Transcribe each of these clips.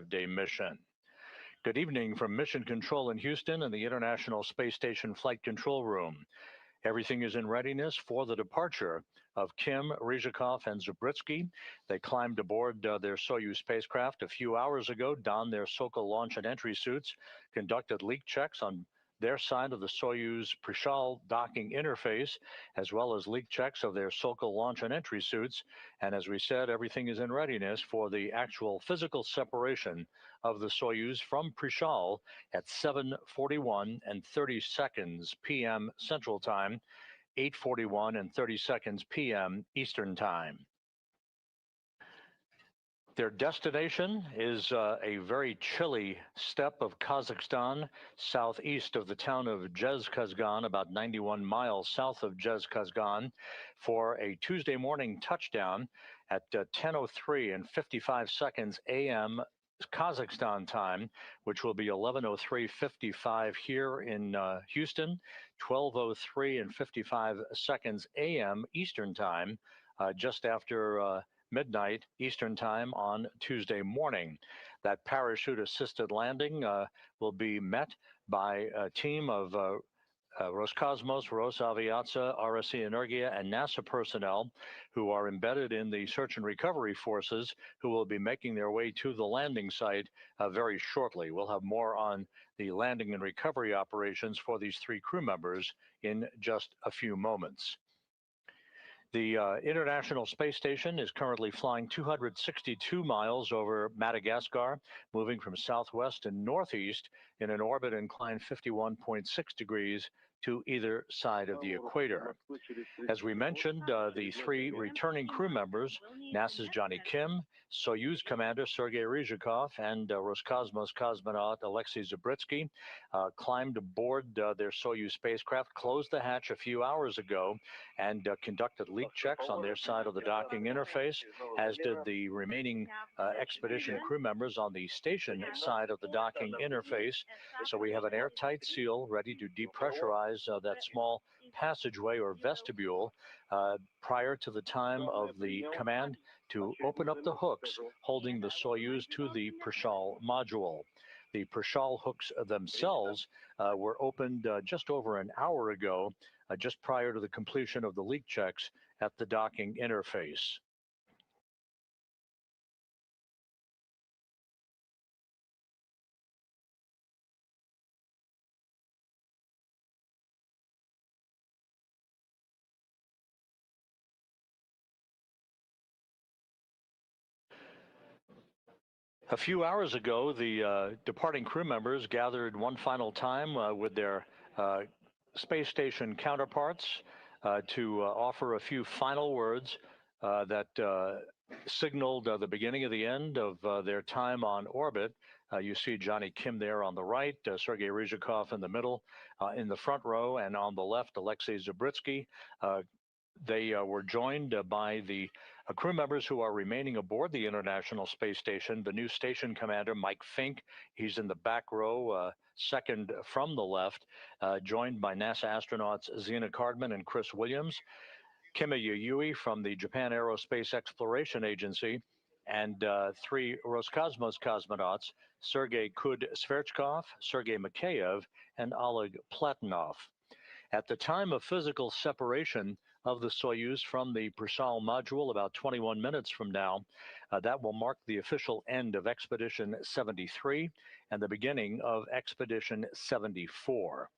5-day mission. Good evening from Mission Control in Houston and the International Space Station Flight Control Room. Everything is in readiness for the departure of Kim, Ryzhikov, and Zabritsky. They climbed aboard their Soyuz spacecraft a few hours ago, donned their Sokol launch and entry suits, conducted leak checks on their side of the Soyuz Pre-undocking interface, as well as leak checks of their Sokol launch and entry suits. And as we said, everything is in readiness for the actual physical separation of the Soyuz from Prishal at 7:41 and 30 seconds p.m. Central Time, 8:41 and 30 seconds p.m. Eastern Time. Their destination is a very chilly steppe of Kazakhstan, southeast of the town of Zhezkazgan, about 91 miles south of Zhezkazgan, for a Tuesday morning touchdown at 10:03 and 55 seconds a.m. Kazakhstan time, which will be 11:03:55 here in Houston, 12:03 and 55 seconds a.m. Eastern Time, just after midnight Eastern Time on Tuesday morning. That parachute-assisted landing will be met by a team of Roscosmos, Rosaviatsia, RSC Energia, and NASA personnel who are embedded in the search and recovery forces who will be making their way to the landing site very shortly. We'll have more on the landing and recovery operations for these three crew members in just a few moments. The International Space Station is currently flying 262 miles over Madagascar, moving from southwest and northeast in an orbit inclined 51.6 degrees to either side of the equator. As we mentioned, the three returning crew members, NASA's Johnny Kim, Soyuz commander Sergei Ryzhikov, and Roscosmos cosmonaut Alexei Zabritsky climbed aboard their Soyuz spacecraft, closed the hatch a few hours ago, and conducted leak checks on their side of the docking interface, as did the remaining expedition crew members on the station side of the docking interface. So we have an airtight seal ready to depressurize that small passageway or vestibule prior to the time of the command to open up the hooks holding the Soyuz to the Prishal module. The Prishal hooks themselves were opened just over an hour ago, just prior to the completion of the leak checks at the docking interface. A few hours ago, the departing crew members gathered one final time with their space station counterparts to offer a few final words that signaled the beginning of the end of their time on orbit. You see Johnny Kim there on the right, Sergei Ryzhikov in the middle, in the front row, and on the left, Alexei Zabritsky. They were joined by the crew members who are remaining aboard the International Space Station. The new station commander, Mike Fink, he's in the back row, second from the left, joined by NASA astronauts Zena Cardman and Chris Williams, Kima Yayui from the Japan Aerospace Exploration Agency, and three Roscosmos cosmonauts, Sergei Kud-Sverchkov, Sergei Mikheyev, and Oleg Platonov. At the time of physical separation of the Soyuz from the Prishal module, about 21 minutes from now, that will mark the official end of Expedition 73 and the beginning of Expedition 74.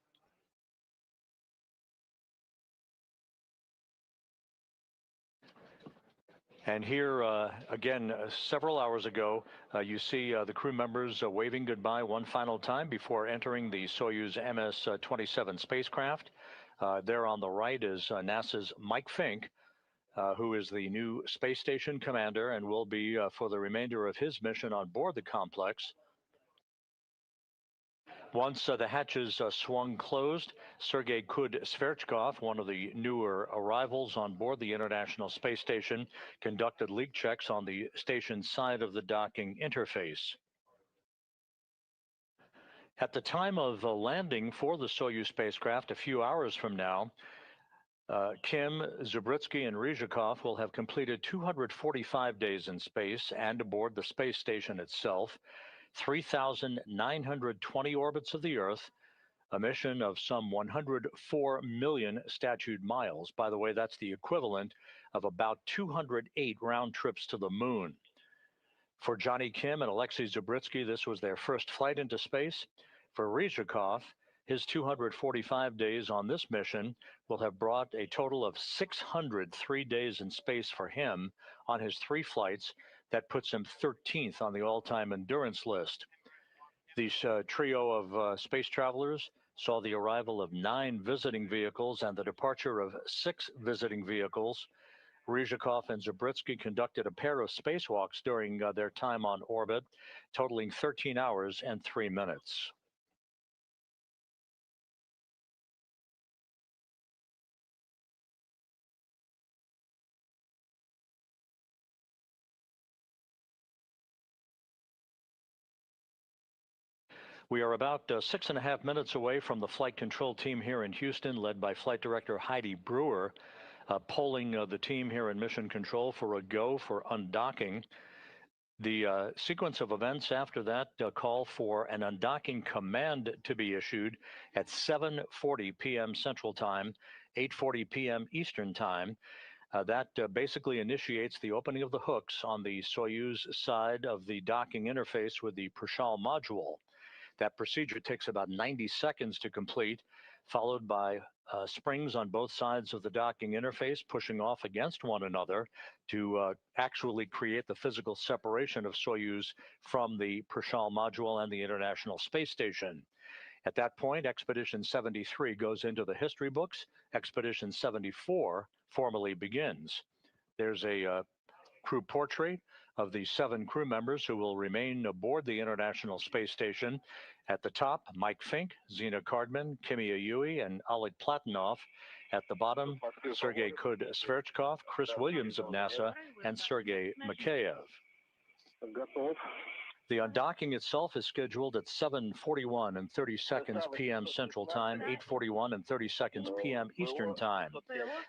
And here, again, several hours ago, you see the crew members waving goodbye one final time before entering the Soyuz MS-27 spacecraft. There on the right is NASA's Mike Fink, who is the new space station commander and will be for the remainder of his mission on board the complex. Once the hatches swung closed, Sergei Kud-Sverchkov, one of the newer arrivals on board the International Space Station, conducted leak checks on the station's side of the docking interface. At the time of landing for the Soyuz spacecraft a few hours from now, Kim, Zabritsky, and Ryzhikov will have completed 245 days in space and aboard the space station itself. 3,920 orbits of the Earth, a mission of some 104 million statute miles. By the way, that's the equivalent of about 208 round trips to the moon. For Johnny Kim and Alexei Zubritsky, this was their first flight into space. For Ryzhikov, his 245 days on this mission will have brought a total of 603 days in space for him on his 3 flights. That puts him 13th on the all-time endurance list. This trio of space travelers saw the arrival of 9 visiting vehicles and the departure of 6 visiting vehicles. Ryzhikov and Zubritsky conducted a pair of spacewalks during their time on orbit, totaling 13 hours and 3 minutes. We are about 6.5 minutes away from the flight control team here in Houston, led by Flight Director Heidi Brewer, polling the team here in Mission Control for a go for undocking. The sequence of events after that call for an undocking command to be issued at 7:40 p.m. Central Time, 8:40 p.m. Eastern Time. That basically initiates the opening of the hooks on the Soyuz side of the docking interface with the Prishal module. That procedure takes about 90 seconds to complete, followed by springs on both sides of the docking interface pushing off against one another to actually create the physical separation of Soyuz from the Prishal module and the International Space Station. At that point, Expedition 73 goes into the history books. Expedition 74 formally begins. There's a crew portrait of the 7 crew members who will remain aboard the International Space Station. At the top, Mike Fink, Zena Cardman, Kimi Ayui, and Oleg Platonov. At the bottom, Sergei Kud-Sverchkov, Chris Williams of NASA, and Sergei Mikheyev. The undocking itself is scheduled at 7:41 and 30 seconds p.m. Central Time, 8:41 and 30 seconds p.m. Eastern Time.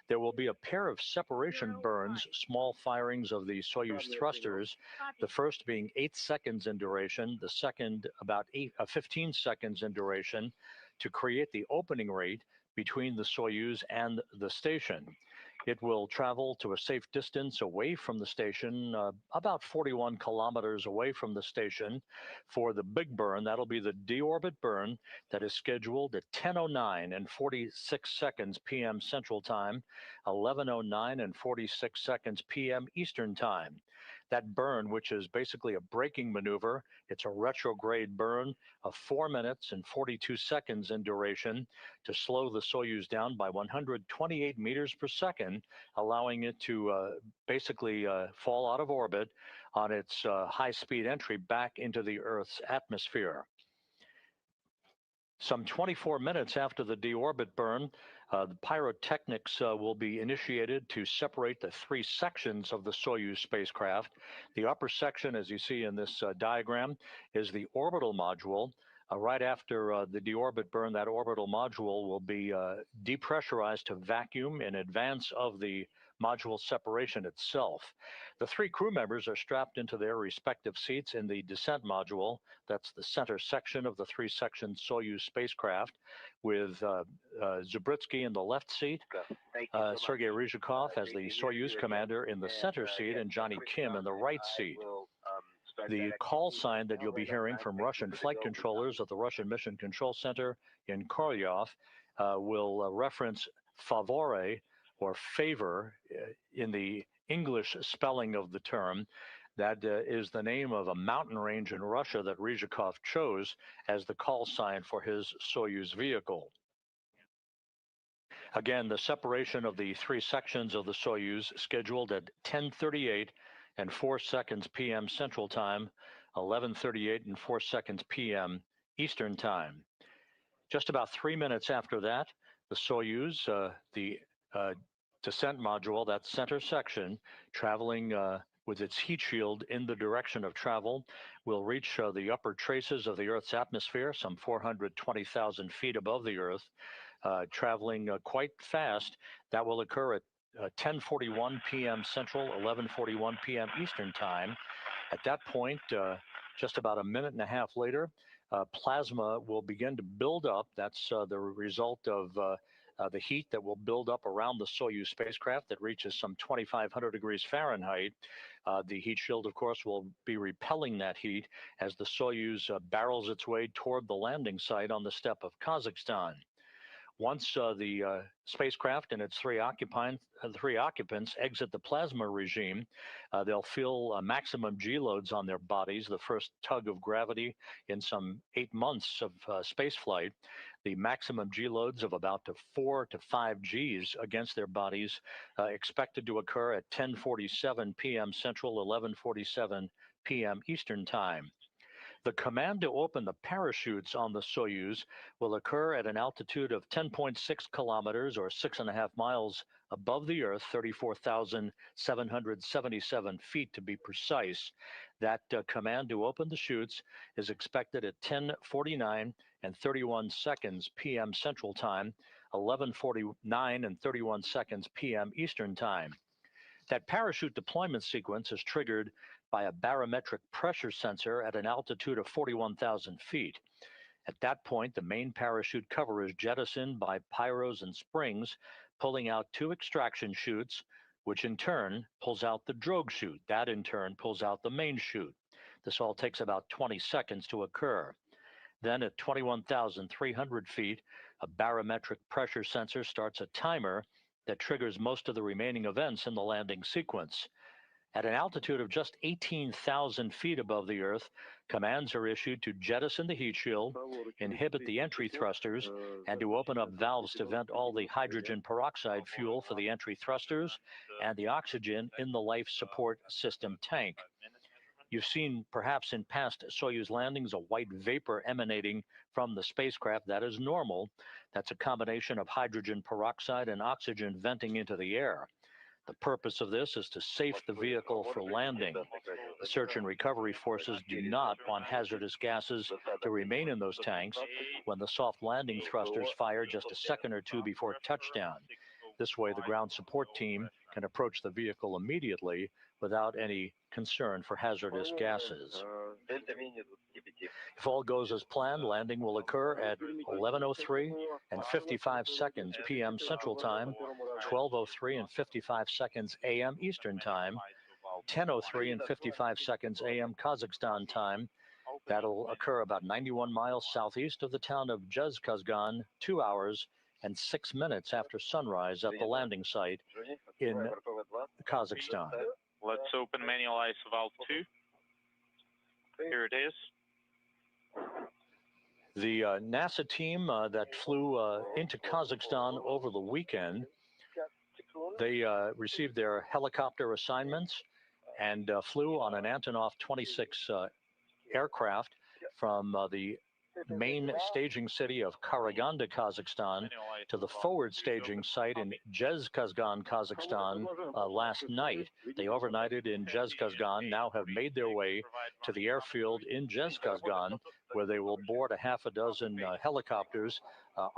There will be a pair of separation burns, small firings of the Soyuz thrusters, the first being 8 seconds in duration, the second about 15 seconds in duration, to create the opening rate between the Soyuz and the station. It will travel to a safe distance away from the station, about 41 kilometers away from the station. For the big burn, that'll be the deorbit burn that is scheduled at 10:09 and 46 seconds p.m. Central Time, 11:09 and 46 seconds p.m. Eastern Time. That burn, which is basically a braking maneuver, it's a retrograde burn of 4 minutes and 42 seconds in duration to slow the Soyuz down by 128 meters per second, allowing it to basically fall out of orbit on its high-speed entry back into the Earth's atmosphere. Some 24 minutes after the deorbit burn, the pyrotechnics will be initiated to separate the 3 sections of the Soyuz spacecraft. The upper section, as you see in this diagram, is the orbital module. Right after the deorbit burn, that orbital module will be depressurized to vacuum in advance of the module separation itself. The 3 crew members are strapped into their respective seats in the descent module. That's the center section of the 3-section Soyuz spacecraft, with Zubritsky in the left seat, Sergei Ryzhikov as the Soyuz commander in the center seat, and Johnny Kim in the right seat. The call sign that you'll be hearing from Russian flight controllers at the Russian Mission Control Center in Korolyov will reference favore, or favor, in the English spelling of the term. That is the name of a mountain range in Russia that Ryzhikov chose as the call sign for his Soyuz vehicle. Again, the separation of the 3 sections of the Soyuz scheduled at 10:38 and 4 seconds p.m. Central Time, 11:38 and 4 seconds p.m. Eastern Time. Just about 3 minutes after that, the Soyuz, the descent module, that center section, traveling with its heat shield in the direction of travel, will reach the upper traces of the Earth's atmosphere, some 420,000 feet above the Earth, traveling quite fast. That will occur at 10:41 p.m. Central, 11:41 p.m. Eastern Time. At that point, Just about a minute and a half later, plasma will begin to build up. That's the result of the heat that will build up around the Soyuz spacecraft that reaches some 2,500 degrees Fahrenheit. The heat shield, of course, will be repelling that heat as the Soyuz barrels its way toward the landing site on the steppe of Kazakhstan. Once the spacecraft and its three occupants exit the plasma regime, they'll feel maximum G loads on their bodies, the first tug of gravity in some 8 months of spaceflight. The maximum G loads of about 4 to 5 Gs against their bodies expected to occur at 10:47 p.m. Central, 11:47 p.m. Eastern Time. The command to open the parachutes on the Soyuz will occur at an altitude of 10.6 kilometers or 6.5 miles above the Earth, 34,777 feet to be precise. That command to open the chutes is expected at 10:49 and 31 seconds p.m. Central Time, 11:49 and 31 seconds p.m. Eastern Time. That parachute deployment sequence is triggered by a barometric pressure sensor at an altitude of 41,000 feet. At that point, the main parachute cover is jettisoned by pyros and springs, pulling out 2 extraction chutes, which in turn pulls out the drogue chute. That in turn pulls out the main chute. This all takes about 20 seconds to occur. Then at 21,300 feet, a barometric pressure sensor starts a timer that triggers most of the remaining events in the landing sequence. At an altitude of just 18,000 feet above the Earth, commands are issued to jettison the heat shield, inhibit the entry thrusters, and to open up valves to vent all the hydrogen peroxide fuel for the entry thrusters and the oxygen in the life support system tank. You've seen, perhaps in past Soyuz landings, a white vapor emanating from the spacecraft. That is normal. That's a combination of hydrogen peroxide and oxygen venting into the air. The purpose of this is to safe the vehicle for landing. The search and recovery forces do not want hazardous gases to remain in those tanks when the soft landing thrusters fire just a second or two before touchdown. This way, the ground support team can approach the vehicle immediately without any concern for hazardous gases. If all goes as planned, landing will occur at 11:03 and 55 seconds p.m. Central Time, 12:03 and 55 seconds a.m. Eastern Time, 10:03 and 55 seconds a.m. Kazakhstan Time. That'll occur about 91 miles southeast of the town of Jezkazgan, 2 hours and 6 minutes after sunrise at the landing site in Kazakhstan. Let's open manual ice valve 2. Here it is. The NASA team that flew into Kazakhstan over the weekend, they received their helicopter assignments and flew on an Antonov 26 aircraft from the main staging city of Karaganda, Kazakhstan, to the forward staging site in Jezkazgan, Kazakhstan last night. They overnighted in Jezkazgan, now have made their way to the airfield in Jezkazgan, where they will board a half a dozen helicopters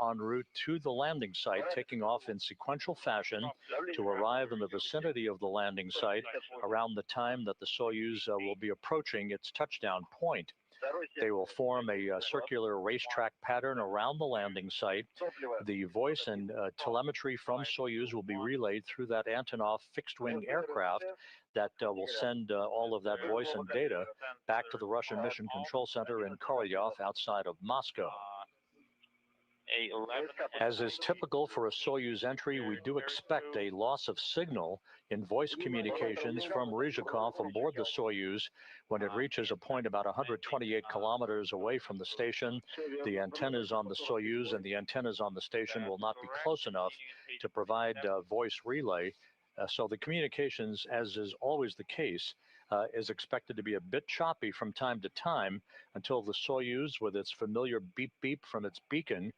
en route to the landing site, taking off in sequential fashion to arrive in the vicinity of the landing site around the time that the Soyuz will be approaching its touchdown point. They will form a circular racetrack pattern around the landing site. The voice and telemetry from Soyuz will be relayed through that Antonov fixed-wing aircraft that will send all of that voice and data back to the Russian Mission Control Center in Korolyov outside of Moscow. As is typical for a Soyuz entry, we do expect a loss of signal in voice communications from Ryzhikov aboard the Soyuz when it reaches a point about 128 kilometers away from the station. The antennas on the Soyuz and the antennas on the station will not be close enough to provide voice relay. So the communications, as is always the case, is expected to be a bit choppy from time to time until the Soyuz, with its familiar beep-beep from its beacon,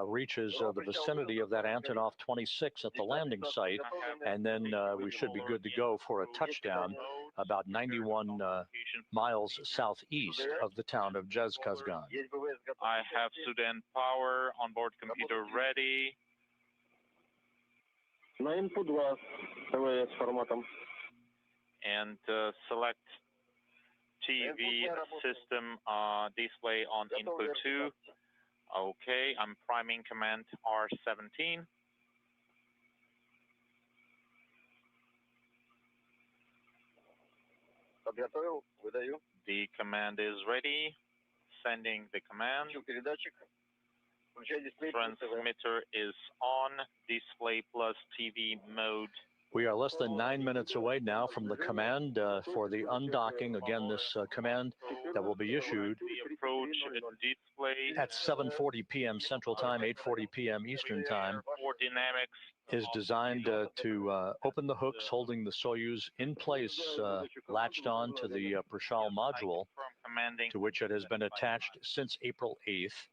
reaches the vicinity of that Antonov 26 at the landing site, and then we should be good to go for a touchdown about 91 miles southeast of the town of Jezkazgan. I have Sudan power, onboard computer ready. На input 2 ТВС форматом. And select TV system display on input 2. Okay, I'm priming command R17. The command is ready. Sending the command. Transmitter is on. Display plus TV mode. We are less than 9 minutes away now from the command for the undocking. Again, this command that will be issued The approach display at 7:40 p.m. Central Time, 8:40 p.m. Eastern Time, for dynamics is designed to open the hooks holding the Soyuz in place, latched on to the Prashal module, to which it has been attached since April 8th.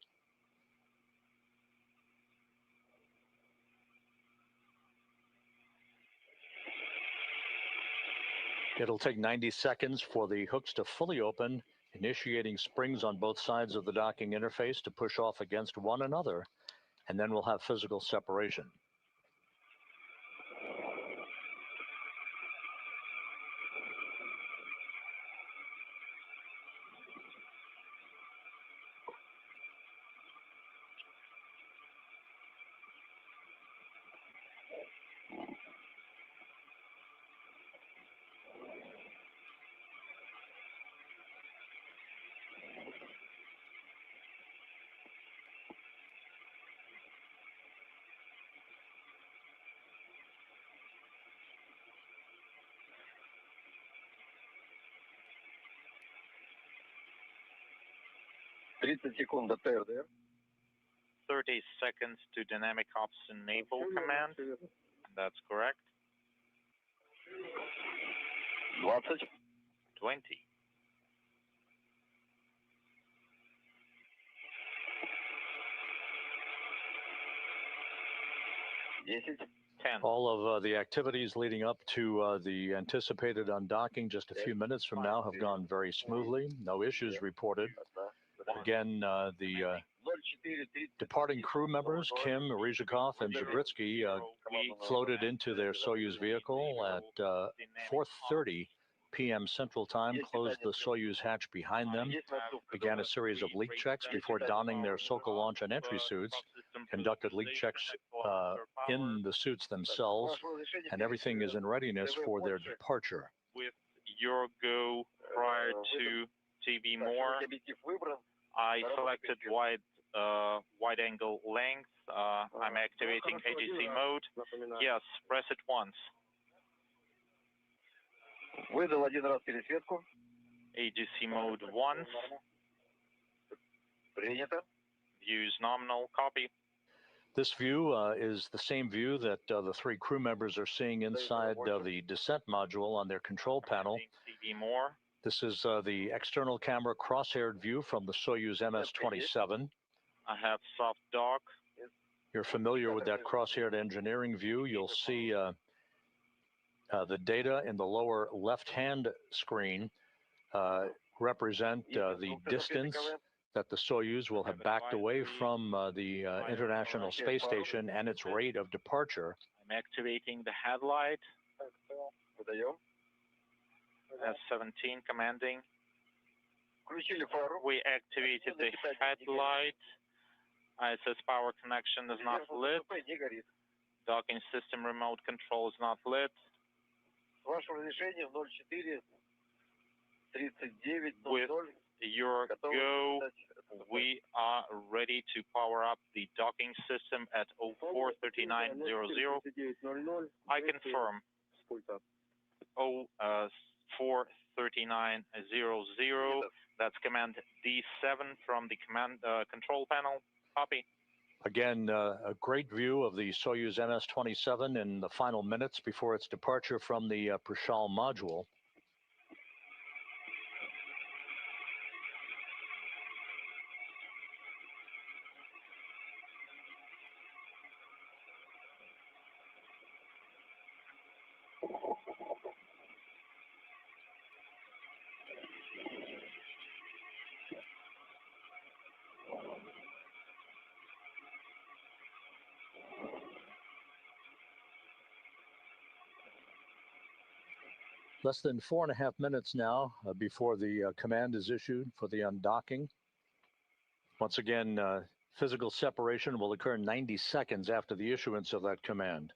It'll take 90 seconds for the hooks to fully open, initiating springs on both sides of the docking interface to push off against one another, and then we'll have physical separation. .30 seconds to dynamic ops enable command. That's correct. 20. 10. All of the activities leading up to the anticipated undocking just a few minutes from now have gone very smoothly. No issues reported. Again, the departing crew members, Kim, Ryzhikov, and Zabritsky, floated into their Soyuz vehicle at 4:30 p.m. Central Time, closed the Soyuz hatch behind them, began a series of leak checks before donning their Sokol launch and entry suits, conducted leak checks in the suits themselves, and everything is in readiness for their departure. With your go prior to TV more, I selected wide angle length. I'm activating ADC mode. Yes, press it once. ADC mode once. Views nominal. Copy. This view is the same view that the three crew members are seeing inside the descent module on their control panel. TV more. This is the external camera crosshaired view from the Soyuz MS-27. I have soft dock. You're familiar with that crosshaired engineering view. You'll see the data in the lower left-hand screen represent the distance that the Soyuz will have backed away from the International Space Station and its rate of departure. I'm activating the headlight. S-17 commanding. We activated the headlight. ISS power connection is not lit. Docking system remote control is not lit. With your go, we are ready to power up the docking system at 04:39:00. I confirm. 04:39:00. That's command D7 from the command control panel. Copy. Again, a great view of the Soyuz MS-27 in the final minutes before its departure from the Prashal module. Less than 4.5 minutes now before the command is issued for the undocking. Once again, physical separation will occur 90 seconds after the issuance of that command.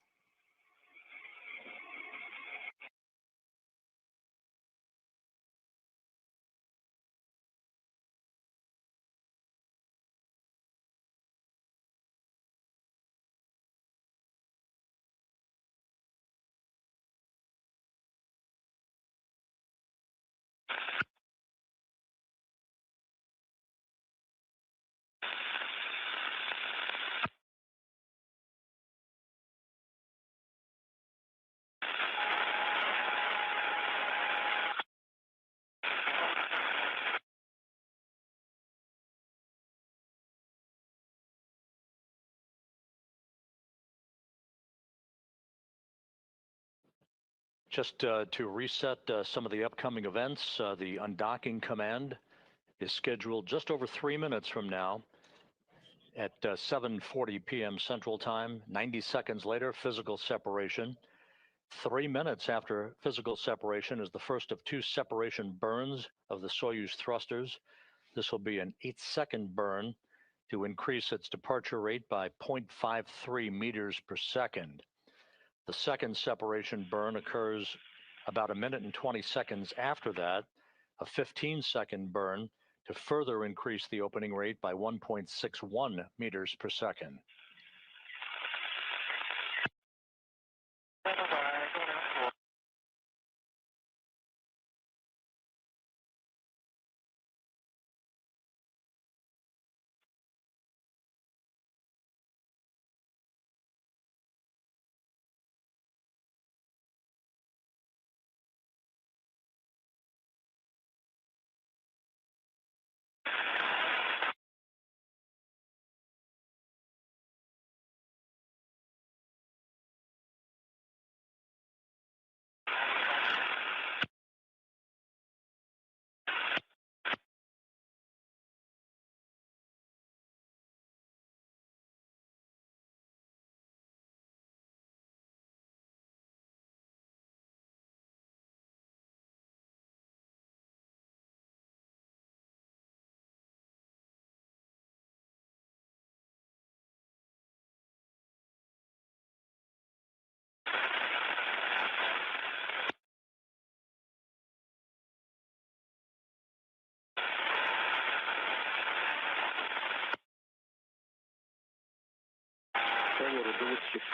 Just to reset some of the upcoming events, the undocking command is scheduled just over 3 minutes from now at 7:40 p.m. Central Time. 90 seconds later, physical separation. 3 minutes after physical separation is the first of 2 separation burns of the Soyuz thrusters. This will be an 8-second burn to increase its departure rate by 0.53 meters per second. The second separation burn occurs about 1 minute and 20 seconds after that, a 15-second burn to further increase the opening rate by 1.61 meters per second.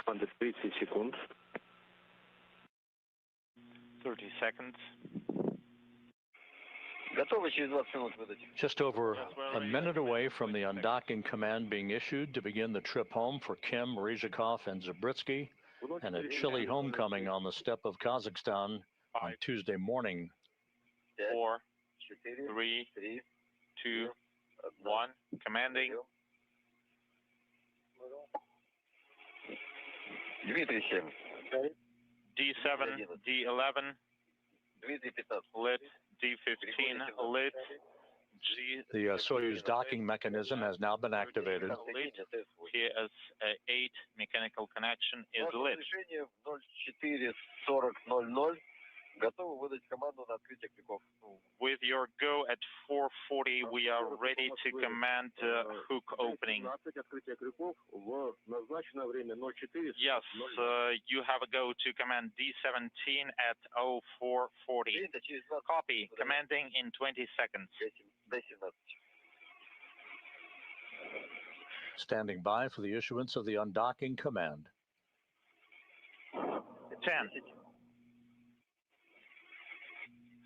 Under 30 seconds. 30 seconds. Just over a minute away from the undocking command being issued to begin the trip home for Kim, Ryzhikov, and Zabritsky, and a chilly homecoming on the steppe of Kazakhstan on Tuesday morning. 4, 3, 2, 1. Commanding. D7, D11, lit, D15, lit, The Soyuz docking mechanism has now been activated. Lit. Here as 8 mechanical connection is lit. With your go at 4:40, we are ready to command hook opening. Yes, you have a go to command D17 at 04:40. Copy. Commanding in 20 seconds. Standing by for the issuance of the undocking command. 10,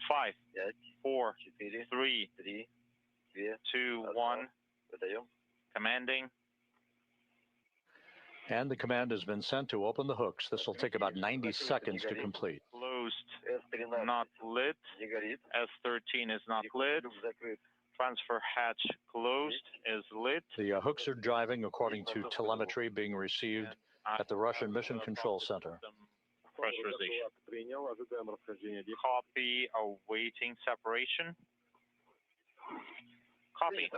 5, 4, 3, 2, 1. Commanding. And the command has been sent to open the hooks. This will take about 90 seconds to complete. Closed, not lit. S13 is not lit. Transfer hatch closed is lit. The hooks are driving according to telemetry being received at the Russian Mission Control Center. Pressurization. Copy, awaiting separation. Copy.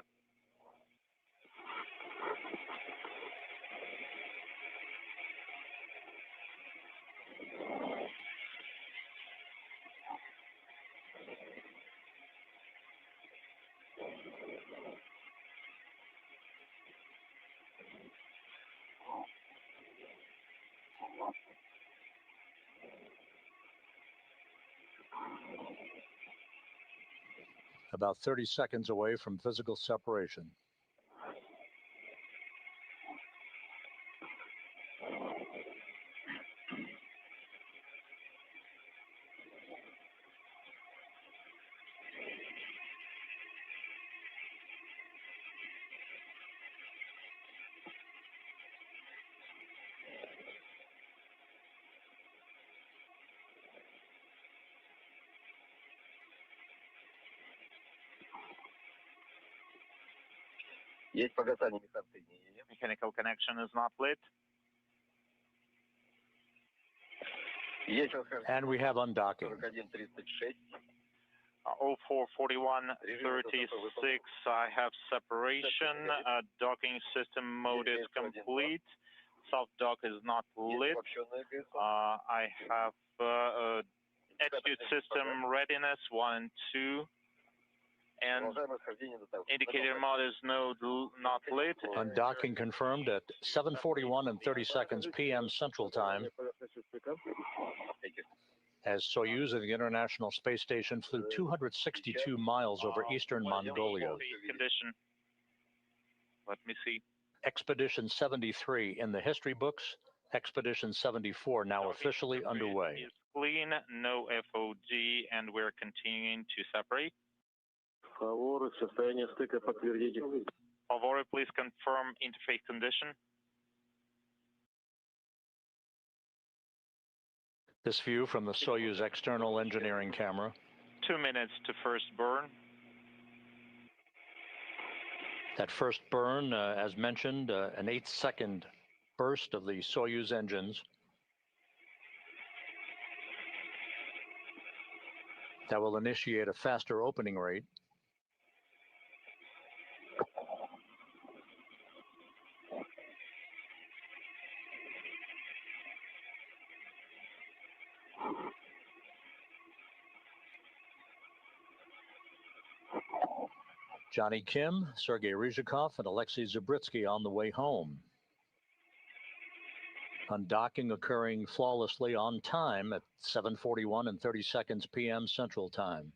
about 30 seconds away from physical separation. Есть погасание мехсоединения. Mechanical connection is not lit. Есть And we have undocking. 41-36. 0441-36, I have separation. Docking system mode is complete. Soft dock is not lit. I have attitude system readiness 1 and 2. And indicator mode is not lit. Undocking confirmed at 7:41 and 30 seconds p.m. Central Time, as Soyuz of the International Space Station flew 262 miles over eastern Mongolia. Condition. Let me see. Expedition 73 in the history books. Expedition 74 now officially underway. Is clean, no FOG, and we're continuing to separate. Favor, состояние стыка подтвердите. Favor, please confirm interface condition. This view from the Soyuz external engineering camera. 2 minutes to first burn. That first burn, as mentioned, an 8-second burst of the Soyuz engines. That will initiate a faster opening rate. Johnny Kim, Sergei Ryzhikov, and Alexei Zabritsky on the way home. Undocking occurring flawlessly on time at 7:41 and 30 seconds p.m. Central Time.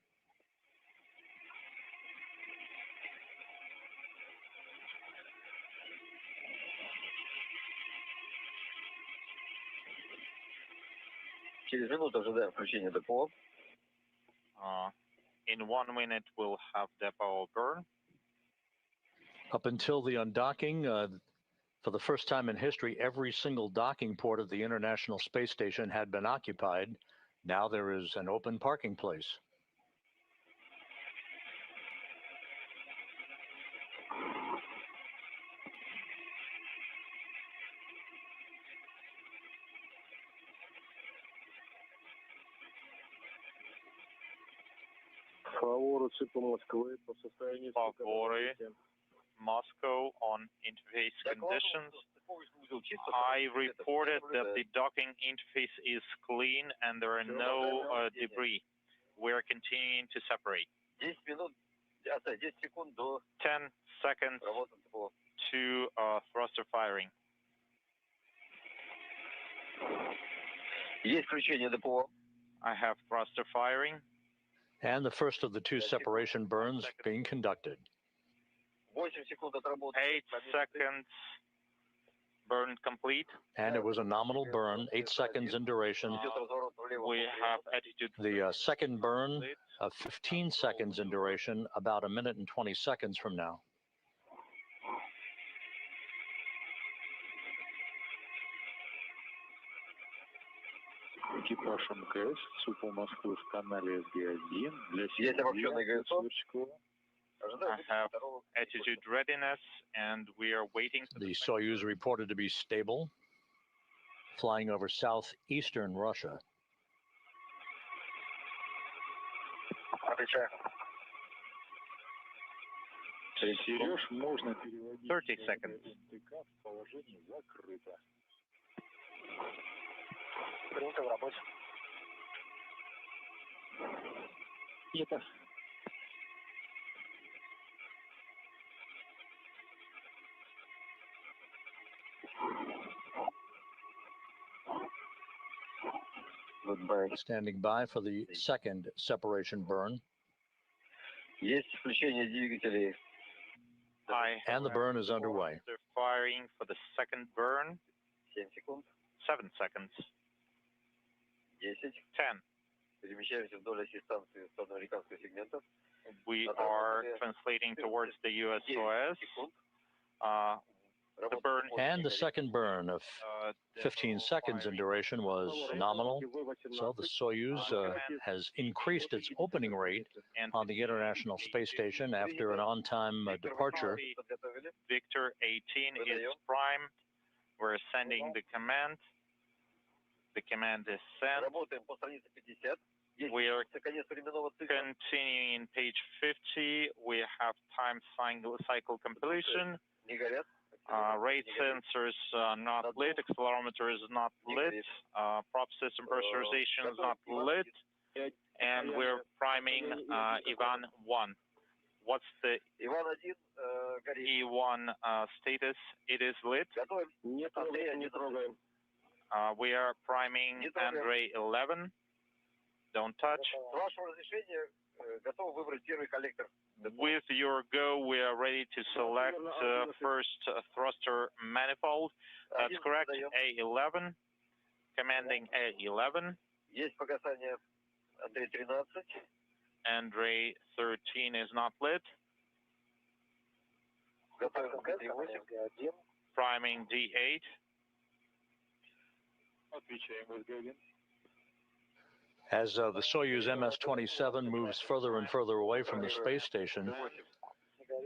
Через минуту ожидаем включения ДПО. In 1 minute, we'll have depot burn. Up until the undocking, for the first time in history, every single docking port of the International Space Station had been occupied. Now there is an open parking place. Фаворы ЦИПа Москвы по состоянию Favore, Moscow on interface conditions. I reported that the docking interface is clean and there are no debris. We're continuing to separate. 10 секунд до 10 seconds работы ДПО. to thruster firing. Есть включение ДПО. I have thruster firing. And the first of the two separation burns being conducted. 8 секунд отработки. 8 seconds burn complete. And it was a nominal burn, 8 seconds in duration. Идет разворот влево. We have attitude. The second burn, 15 seconds in duration, about 1 minute and 20 seconds from now. Экипаж МКС ЦУПа Москвы в канале СГ-1 для Есть обобщенный ГСО. I have attitude readiness and we are waiting for The Soyuz reported to be stable, flying over southeastern Russia. Отвечаю. Сереж, можно переводить 30 seconds. ТК в положение закрыто. Принято в работе. Это Standing by for the second separation burn. Есть включение двигателей. And the burn is underway. They're firing for the second burn. 7 секунд. 7 seconds. 10. 10. Перемещаемся вдоль оси станции стадно-американского сегмента. We are translating towards the USOS. The burn And the second burn of 15 seconds in duration was nominal. So the Soyuz has increased its opening rate on the International Space Station after an on-time departure. Victor 18 is prime. We're sending the command. The command is sent. We are continuing in page 50. We have time cycle completion. Rate sensors not lit. Accelerometer is not lit. Prop system pressurization is not lit. And we're priming Ivan 1. What's the E1 status? It is lit. We are priming Andrei 11. Don't touch. With your go, we are ready to select first thruster manifold. That's correct. A11. Commanding A11. Andrei 13 is not lit. Priming D8. As the Soyuz MS-27 moves further and further away from the space station,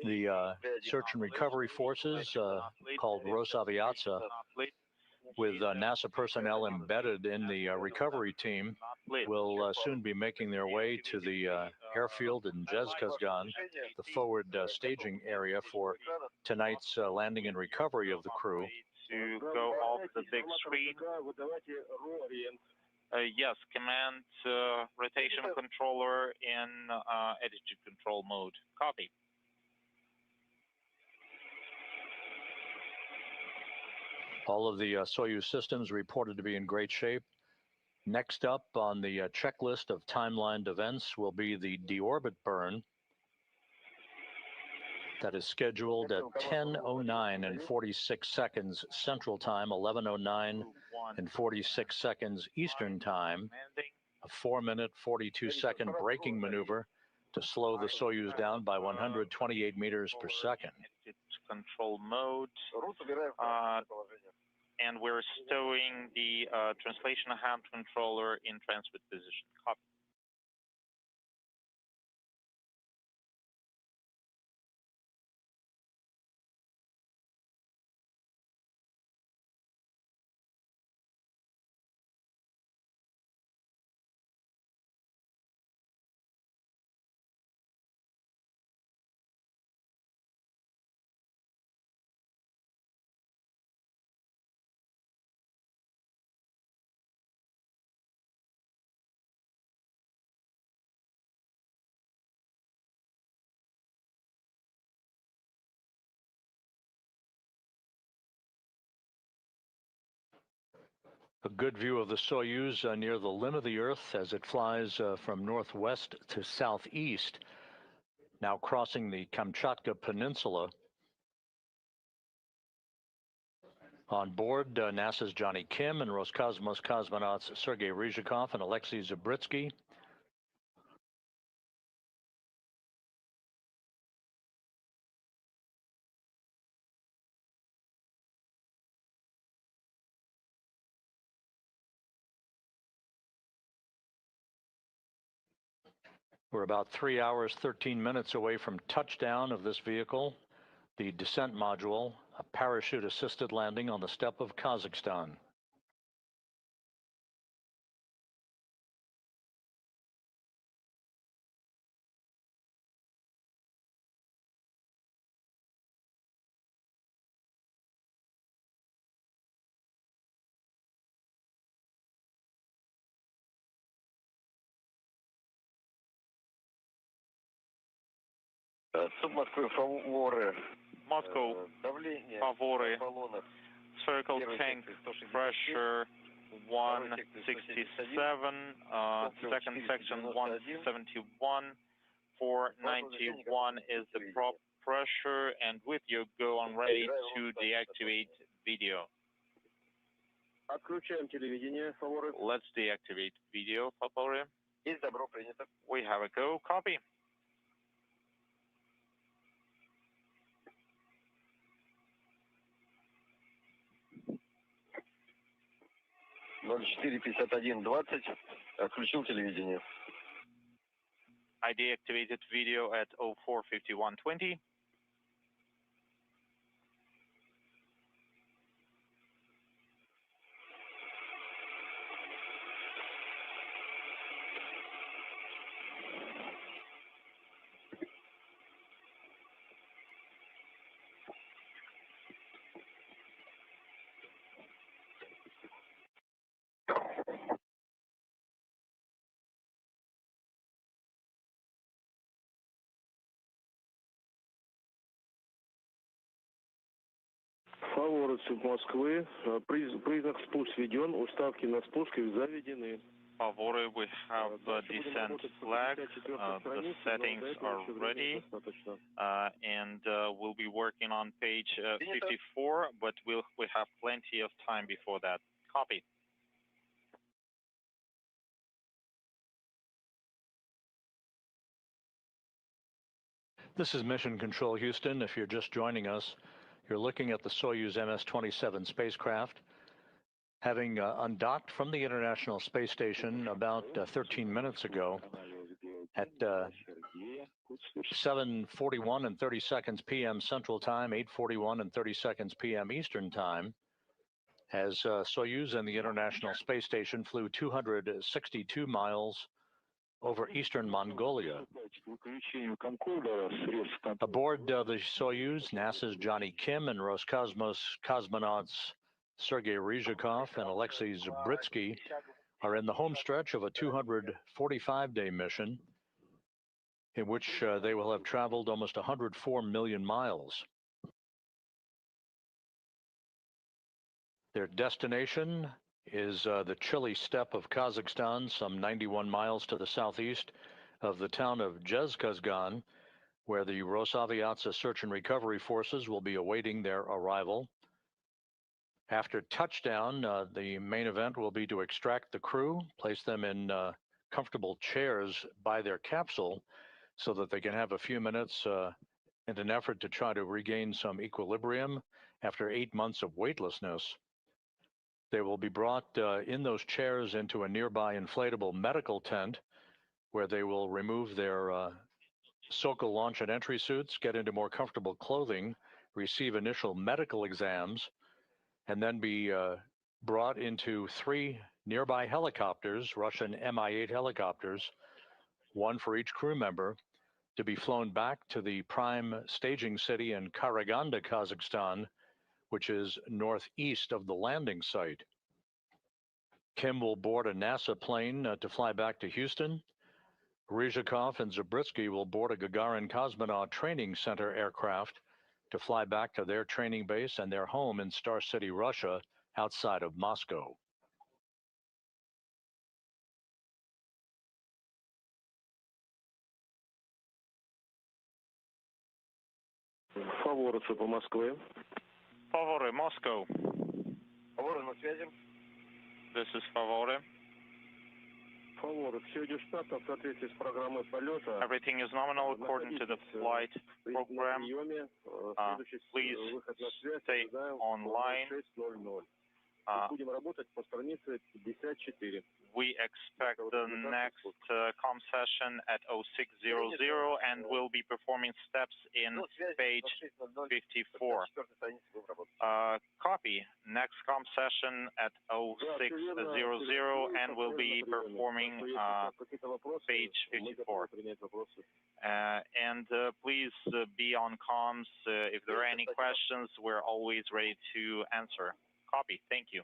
the search and recovery forces, called Rosaviatsa, with NASA personnel embedded in the recovery team, will soon be making their way to the airfield in Zhezkazgan, the forward staging area for tonight's landing and recovery of the crew. To go off the big screen. Yes, command rotation controller in attitude control mode. Copy. All of the Soyuz systems reported to be in great shape. Next up on the checklist of timelined events will be the deorbit burn. That is scheduled at 10:09 and 46 seconds Central Time, 11:09 and 46 seconds Eastern Time. A 4-minute, 42-second braking maneuver to slow the Soyuz down by 128 meters per second. It's control mode. And we're stowing the translation hand controller in transmit position. Copy. A good view of the Soyuz near the limb of the Earth as it flies from northwest to southeast, now crossing the Kamchatka Peninsula. On board, NASA's Johnny Kim and Roscosmos cosmonauts Sergei Ryzhikov and Alexei Zabritsky. We're about 3 hours, 13 minutes away from touchdown of this vehicle, the descent module, a parachute-assisted landing on the steppe of Kazakhstan. Moscow, Favory, spherical tank pressure 167, second section 171, 491 is the prop pressure, and with your go on ready to deactivate video. Let's deactivate video, по favore. We have a go. Copy. Отключил телевидение. I deactivated video at 04:51:20. Фаворы Москвы. Признак спуск введен. Уставки на спуск заведены. Favore, we have the descent flag. The settings are ready, and we'll be working on page 54, but we have plenty of time before that. Copy. This is Mission Control Houston. If you're just joining us, you're looking at the Soyuz MS-27 spacecraft, having undocked from the International Space Station about 13 minutes ago at 7:41 and 30 seconds p.m. Central Time, 8:41 and 30 seconds p.m. Eastern Time, as Soyuz and the International Space Station flew 262 miles over eastern Mongolia. Aboard the Soyuz, NASA's Johnny Kim and Roscosmos cosmonauts Sergei Ryzhikov and Alexei Zabritsky are in the home stretch of a 245-day mission in which they will have traveled almost 104 million miles. Their destination is the chilly steppe of Kazakhstan, some 91 miles to the southeast of the town of Zhezkazgan, where the Rosaviatsa Search and Recovery Forces will be awaiting their arrival. After touchdown, the main event will be to extract the crew, place them in comfortable chairs by their capsule so that they can have a few minutes in an effort to try to regain some equilibrium after 8 months of weightlessness. They will be brought in those chairs into a nearby inflatable medical tent where they will remove their Sokol launch and entry suits, get into more comfortable clothing, receive initial medical exams, and then be brought into 3 nearby helicopters, Russian Mi-8 helicopters, one for each crew member, to be flown back to the prime staging city in Karaganda, Kazakhstan, which is northeast of the landing site. Kim will board a NASA plane to fly back to Houston. Ryzhikov and Zabritsky will board a Gagarin Cosmonaut Training Center aircraft to fly back to their training base and their home in Star City, Russia, outside of Moscow. Фаворы по Москве. Favore, Moscow. Фаворы на связи. This is Favore. Фаворы, все идет штатно в соответствии с программой полета. Everything is nominal according to the flight program. Please stay online. We expect the next com session at 0600, and we'll be performing steps in page 54. Copy. Next com session at 0600, and we'll be performing page 54. And please be on comms. If there are any questions, we're always ready to answer. Copy. Thank you.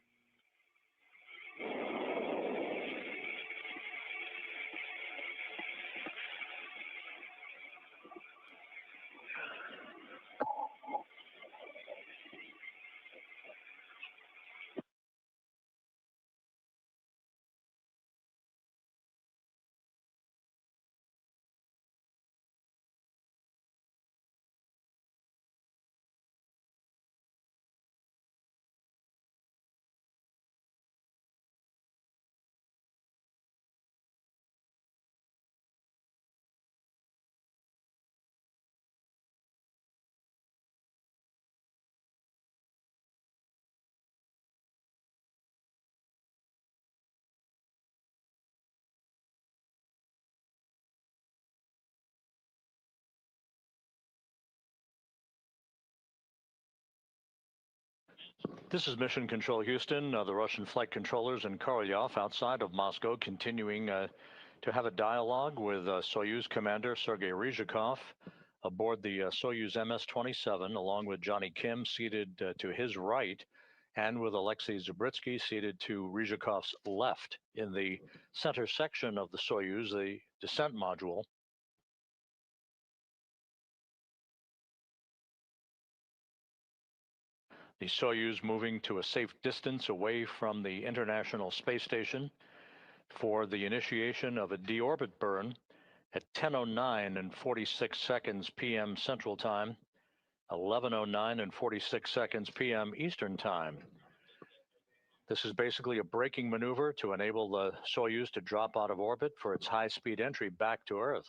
This is Mission Control Houston. The Russian flight controllers in Korolyov outside of Moscow continuing to have a dialogue with Soyuz Commander Sergei Ryzhikov aboard the Soyuz MS-27, along with Johnny Kim seated to his right, and with Alexei Zabritsky seated to Ryzhikov's left in the center section of the Soyuz, the descent module. The Soyuz moving to a safe distance away from the International Space Station for the initiation of a deorbit burn at 10:09 and 46 seconds p.m. Central Time, 11:09 and 46 seconds p.m. Eastern Time. This is basically a braking maneuver to enable the Soyuz to drop out of orbit for its high-speed entry back to Earth.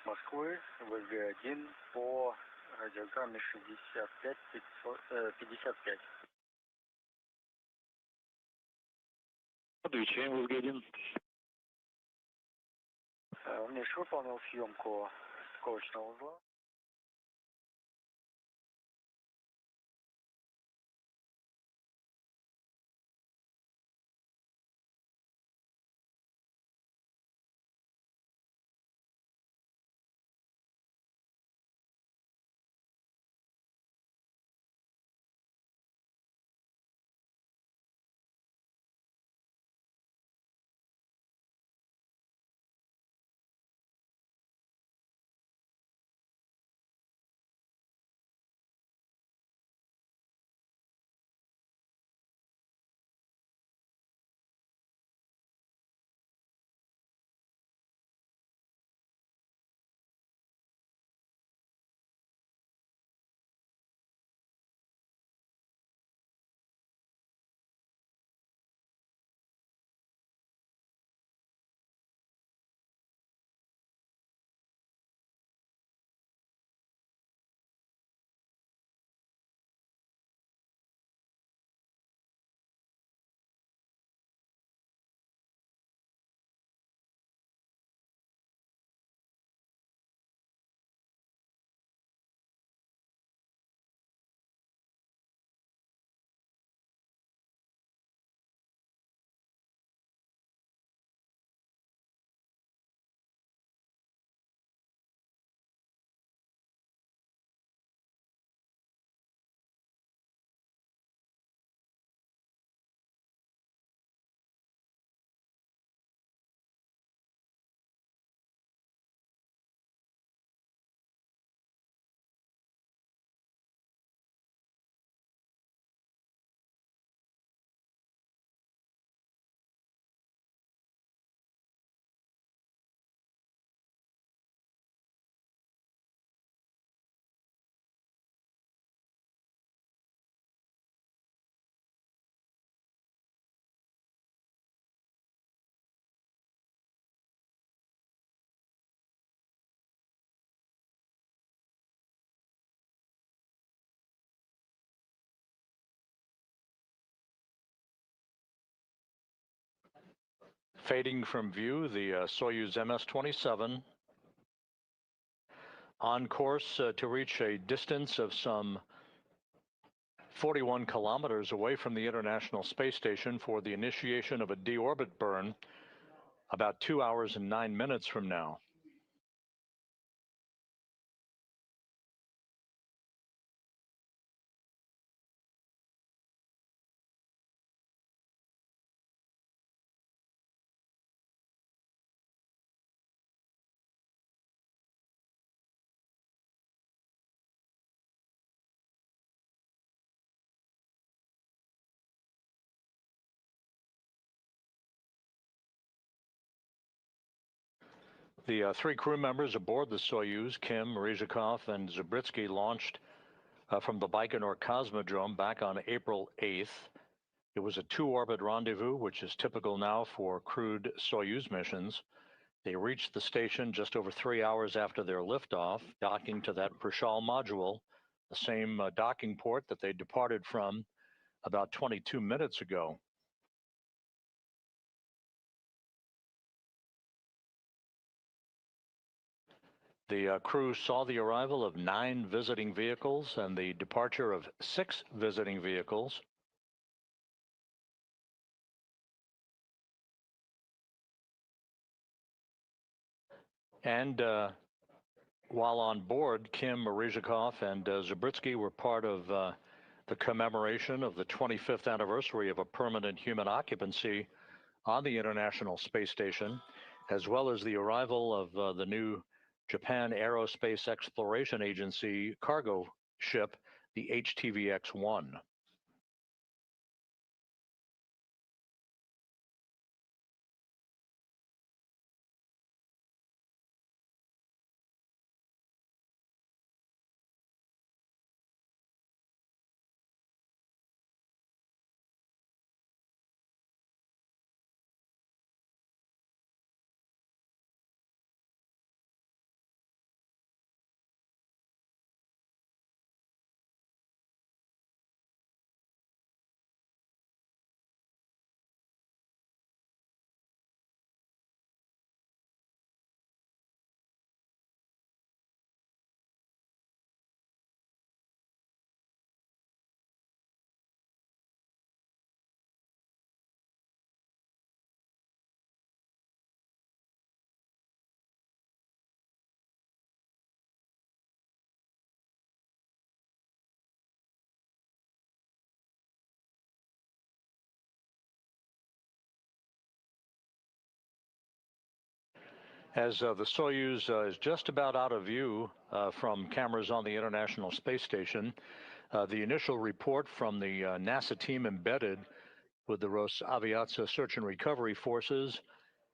Москвы, ВГ-1 по радиограмме 55. Отвечаем, ВГ-1. Миш выполнил съемку сколочного узла. Fading from view, the Soyuz MS-27 on course to reach a distance of some 41 kilometers away from the International Space Station for the initiation of a deorbit burn about 2 hours and 9 minutes from now. The three crew members aboard the Soyuz, Kim, Ryzhikov, and Zabritsky, launched from the Baikonur Cosmodrome back on April 8th. It was a two-orbit rendezvous, which is typical now for crewed Soyuz missions. They reached the station just over 3 hours after their liftoff, docking to that Prishal module, the same docking port that they departed from about 22 minutes ago. The crew saw the arrival of 9 visiting vehicles and the departure of 6 visiting vehicles. And while on board, Kim, Ryzhikov, and Zabritsky were part of the commemoration of the 25th anniversary of a permanent human occupancy on the International Space Station, as well as the arrival of the new Japan Aerospace Exploration Agency cargo ship, the HTVX-1. As the Soyuz is just about out of view from cameras on the International Space Station, the initial report from the NASA team embedded with the Rosaviatsia Search and Recovery Forces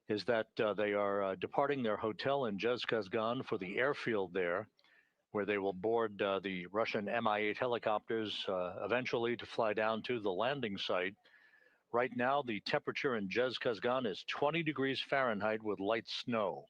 is that they are departing their hotel in Zhezkazgan for the airfield there, where they will board the Russian Mi-8 helicopters eventually to fly down to the landing site. Right now, the temperature in Zhezkazgan is 20 degrees Fahrenheit with light snow.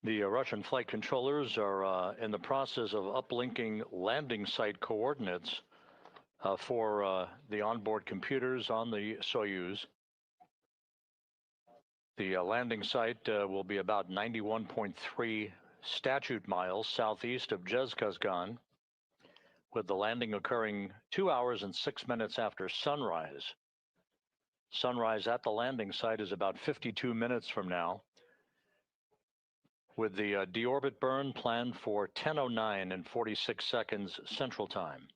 The Russian flight controllers are in the process of uplinking landing site coordinates for the onboard computers on the Soyuz. The landing site will be about 91.3 statute miles southeast of Zhezkazgan, with the landing occurring 2 hours and 6 minutes after sunrise. Sunrise at the landing site is about 52 minutes from now, with the deorbit burn planned for 10:09 and 46 seconds Central Time.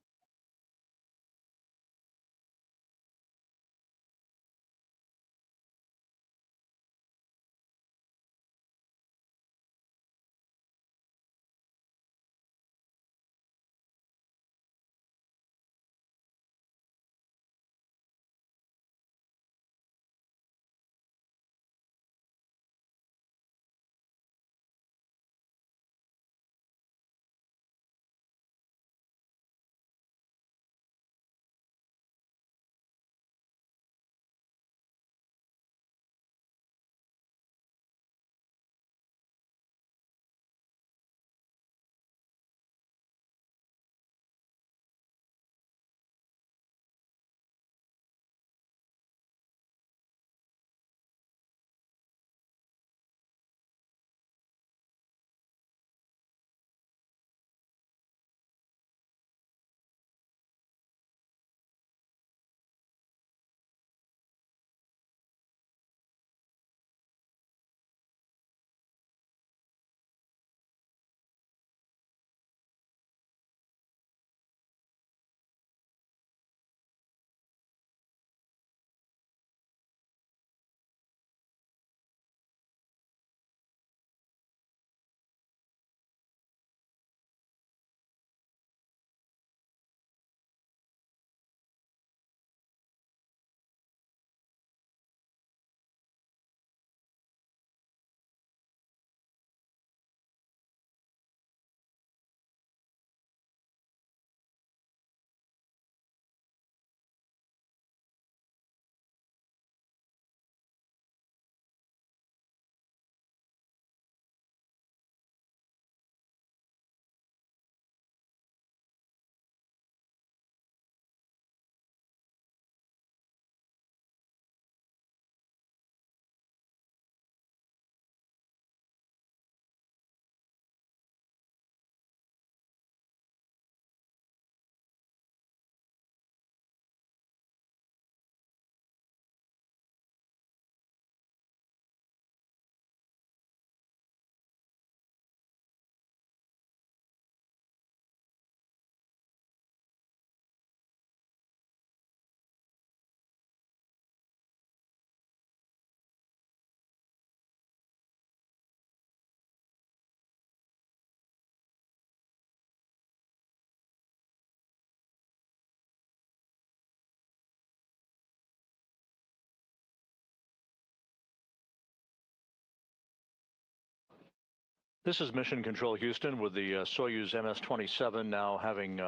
This is Mission Control Houston with the Soyuz MS-27 now having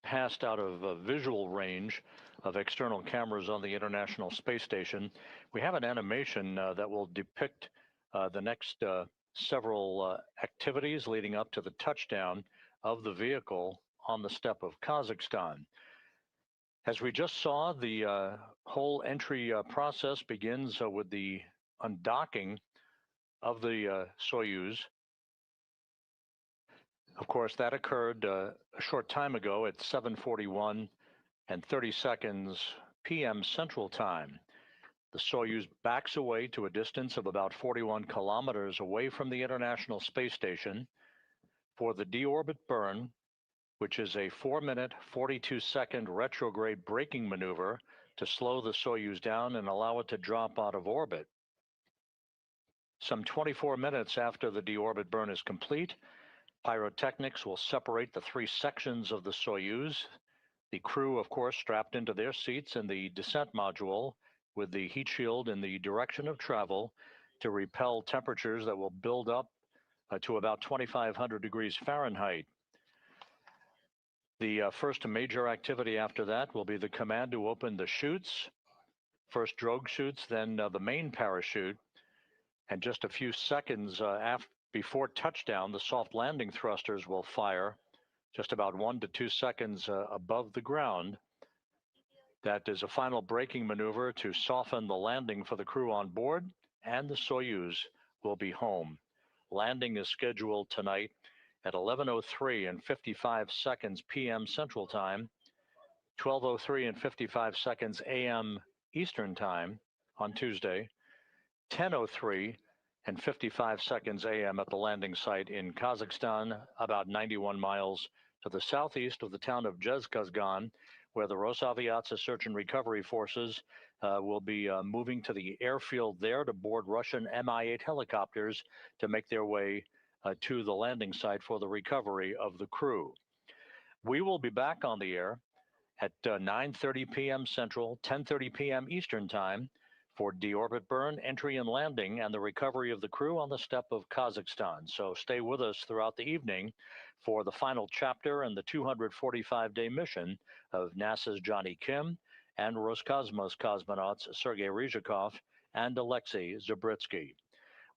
passed out of visual range of external cameras on the International Space Station. We have an animation that will depict the next several activities leading up to the touchdown of the vehicle on the steppe of Kazakhstan. As we just saw, the whole entry process begins with the undocking of the Soyuz. Of course, that occurred a short time ago at 7:41 and 30 seconds p.m. Central Time. The Soyuz backs away to a distance of about 41 kilometers away from the International Space Station for the deorbit burn, which is a 4-minute, 42-second retrograde braking maneuver to slow the Soyuz down and allow it to drop out of orbit. Some 24 minutes after the deorbit burn is complete, pyrotechnics will separate the 3 sections of the Soyuz. The crew, of course, strapped into their seats in the descent module with the heat shield in the direction of travel to repel temperatures that will build up to about 2,500 degrees Fahrenheit. The first major activity after that will be the command to open the chutes, first drogue chutes, then the main parachute, and just a few seconds before touchdown, the soft landing thrusters will fire just about 1 to 2 seconds above the ground. That is a final braking maneuver to soften the landing for the crew on board, and the Soyuz will be home. Landing is scheduled tonight at 11:03 and 55 seconds p.m. Central Time, 12:03 and 55 seconds a.m. Eastern Time on Tuesday, 10:03 and 55 seconds a.m. at the landing site in Kazakhstan, about 91 miles to the southeast of the town of Zhezkazgan, where the Rosaviatsia Search and Recovery Forces will be moving to the airfield there to board Russian Mi-8 helicopters to make their way to the landing site for the recovery of the crew. We will be back on the air at 9:30 p.m. Central, 10:30 p.m. Eastern Time for deorbit burn, entry and landing, and the recovery of the crew on the steppe of Kazakhstan. So stay with us throughout the evening for the final chapter in the 245-day mission of NASA's Johnny Kim and Roscosmos cosmonauts Sergei Ryzhikov and Alexei Zabritsky.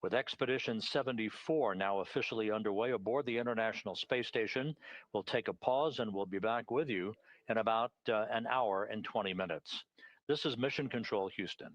With Expedition 74 now officially underway aboard the International Space Station, we'll take a pause and we'll be back with you in about an hour and 20 minutes. This is Mission Control Houston.